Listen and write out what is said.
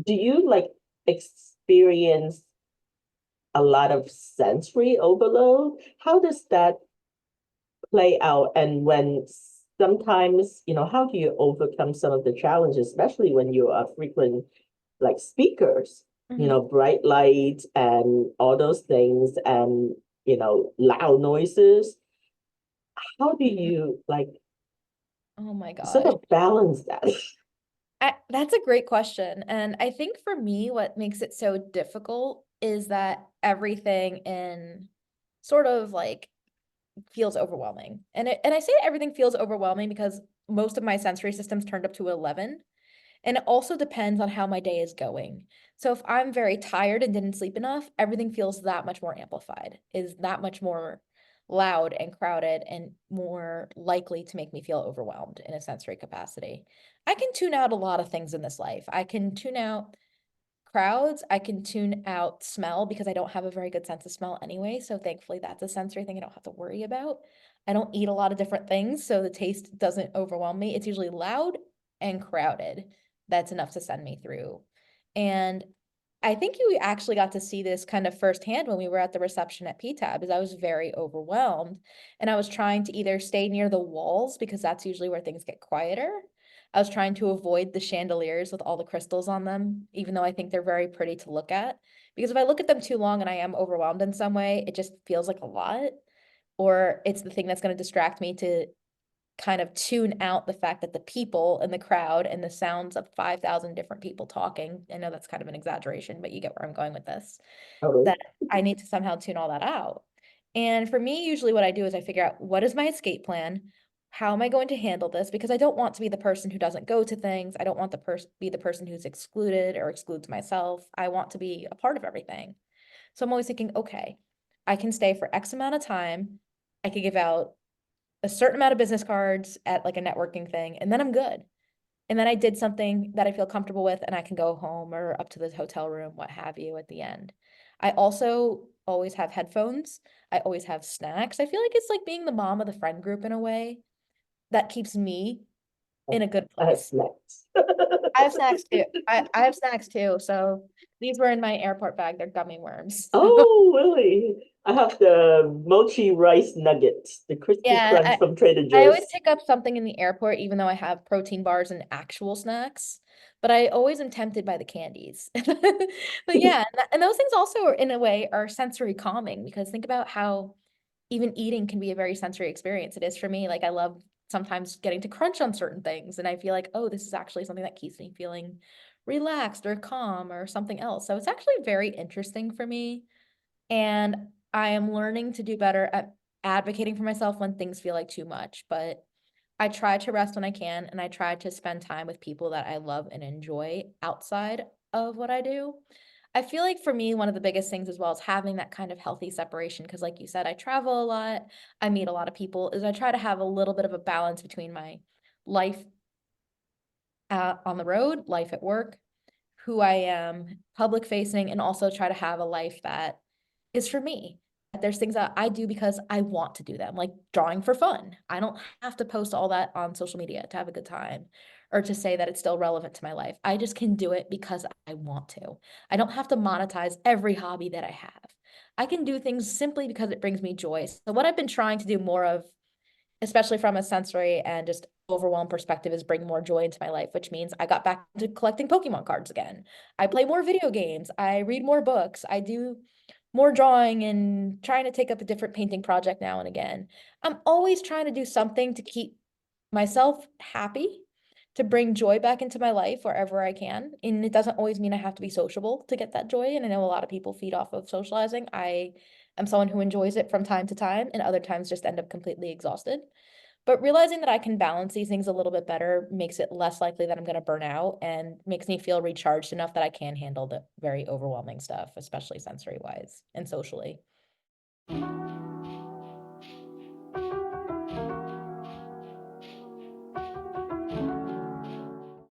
do you like experience a lot of sensory overload? How does that play out? And when sometimes, how do you overcome some of the challenges, especially when you are frequent like speakers, Mhm. bright lights and all those things and, loud noises. How do Mhm. you like Oh my sort gosh. of balance that? That's a great question. And I think for me, what makes it so difficult is that everything in sort of like feels overwhelming. And I say everything feels overwhelming because most of my sensory systems turned up to 11. And it also depends on how my day is going. So if I'm very tired and didn't sleep enough, everything feels that much more amplified, is that much more loud and crowded and more likely to make me feel overwhelmed in a sensory capacity. I can tune out a lot of things in this life. I can tune out crowds, I can tune out smell because I don't have a very good sense of smell anyway. So thankfully, that's a sensory thing I don't have to worry about. I don't eat a lot of different things, so the taste doesn't overwhelm me. It's usually loud and crowded. That's enough to send me through. And I think you actually got to see this kind of firsthand when we were at the reception at PTAB, is I was very overwhelmed and I was trying to either stay near the walls because that's usually where things get quieter. I was trying to avoid the chandeliers with all the crystals on them, even though I think they're very pretty to look at. Because if I look at them too long and I am overwhelmed in some way, it just feels like a lot. Or it's the thing that's going to distract me to kind of tune out the fact that the people in the crowd and the sounds of 5,000 different people talking, I know that's kind of an exaggeration, but you get where I'm going with this, Totally. that I need to somehow tune all that out. And for me, usually what I do is I figure out what is my escape plan? How am I going to handle this? Because I don't want to be the person who doesn't go to things. I don't want the person be the person who's excluded or excludes myself. I want to be a part of everything. So I'm always thinking, okay, I can stay for X amount of time. I could give out a certain amount of business cards at like a networking thing, and then I'm good. And then I did something that I feel comfortable with, and I can go home or up to the hotel room, what have you, at the end. I also always have headphones. I always have snacks. I feel like it's like being the mom of the friend group in a way that keeps me in a good I have place. snacks. I have snacks too. I have snacks too. So these were in my airport bag. They're gummy worms. Oh, really? I have the mochi rice nuggets, the crispy Yeah, crunch from Trader I always Joe's. pick up something in the airport, even though I have protein bars and actual snacks. But I always am tempted by the candies. But yeah, and those things also, in a way, are sensory calming because think about how even eating can be a very sensory experience. It is for me. Like I love sometimes getting to crunch on certain things, and I feel like, oh, this is actually something that keeps me feeling relaxed or calm or something else. So it's actually very interesting for me. And I am learning to do better at advocating for myself when things feel like too much. But I try to rest when I can, and I try to spend time with people that I love and enjoy outside of what I do. I feel like for me, one of the biggest things as well is having that kind of healthy separation. Because, like you said, I travel a lot, I meet a lot of people, is I try to have a little bit of a balance between my life on the road, life at work, who I am, public facing, and also try to have a life that is for me. There's things that I do because I want to do them, like drawing for fun. I don't have to post all that on social media to have a good time or to say that it's still relevant to my life. I just can do it because I want to. I don't have to monetize every hobby that I have. I can do things simply because it brings me joy. So, what I've been trying to do more of, especially from a sensory and just overwhelmed perspective, is bring more joy into my life, which means I got back into collecting Pokemon cards again. I play more video games. I read more books. I do more drawing and trying to take up a different painting project now and again. I'm always trying to do something to keep myself happy, to bring joy back into my life wherever I can. And it doesn't always mean I have to be sociable to get that joy. And I know a lot of people feed off of socializing. I am someone who enjoys it from time to time, and other times just end up completely exhausted. But realizing that I can balance these things a little bit better makes it less likely that I'm going to burn out and makes me feel recharged enough that I can handle the very overwhelming stuff, especially sensory wise and socially.